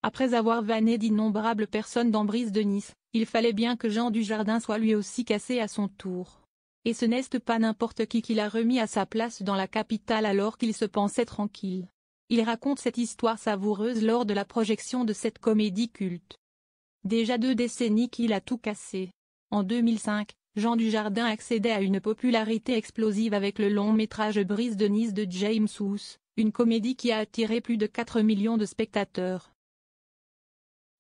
Après avoir vanné d'innombrables personnes dans Brise de Nice, il fallait bien que Jean Dujardin soit lui aussi cassé à son tour. Et ce n'est pas n'importe qui l'a remis à sa place dans la capitale alors qu'il se pensait tranquille. Il raconte cette histoire savoureuse lors de la projection de cette comédie culte. Déjà 2 décennies qu'il a tout cassé. En 2005, Jean Dujardin accédait à une popularité explosive avec le long-métrage Brise de Nice de James Woods, une comédie qui a attiré plus de 4 millions de spectateurs.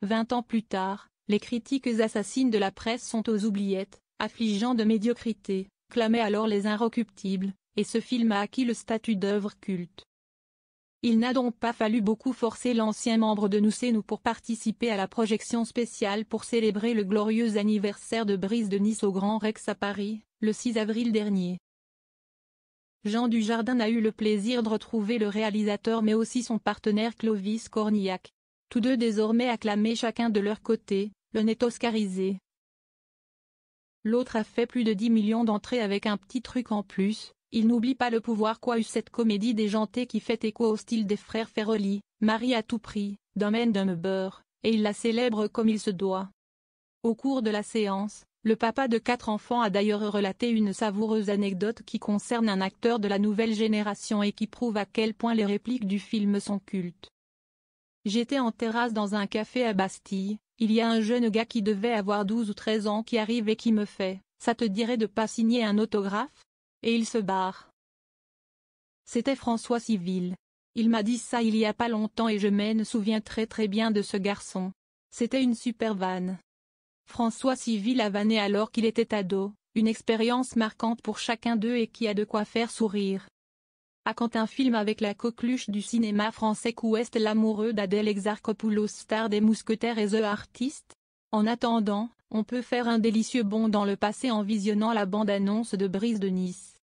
20 ans plus tard, les critiques assassines de la presse sont aux oubliettes, affligeant de médiocrité, clamaient alors les Inrecuptibles, et ce film a acquis le statut d'œuvre culte. Il n'a donc pas fallu beaucoup forcer l'ancien membre de Nous c'est nous pour participer à la projection spéciale pour célébrer le glorieux anniversaire de Brise de Nice au Grand Rex à Paris, le 6 avril dernier. Jean Dujardin a eu le plaisir de retrouver le réalisateur mais aussi son partenaire Clovis Cornillac. Tous deux désormais acclamés chacun de leur côté, l'un est oscarisé. L'autre a fait plus de 10 millions d'entrées avec un petit truc en plus, il n'oublie pas le pouvoir qu'a eu cette comédie déjantée qui fait écho au style des frères Ferroli, Marie à tout prix, Dumb and Dumber, et il la célèbre comme il se doit. Au cours de la séance, le papa de 4 enfants a d'ailleurs relaté une savoureuse anecdote qui concerne un acteur de la nouvelle génération et qui prouve à quel point les répliques du film sont cultes. J'étais en terrasse dans un café à Bastille, il y a un jeune gars qui devait avoir 12 ou 13 ans qui arrive et qui me fait « Ça te dirait de pas signer un autographe ?» Et il se barre. C'était François Civil. Il m'a dit ça il y a pas longtemps et je me souviens très bien de ce garçon. C'était une super vanne. François Civil a vanné alors qu'il était ado, une expérience marquante pour chacun d'eux et qui a de quoi faire sourire. Quand un film avec la coqueluche du cinéma français qu'Ouest l'amoureux d'Adèle Exarchopoulos star des Mousquetaires et The Artist. En attendant, on peut faire un délicieux bond dans le passé en visionnant la bande-annonce de Brise de Nice.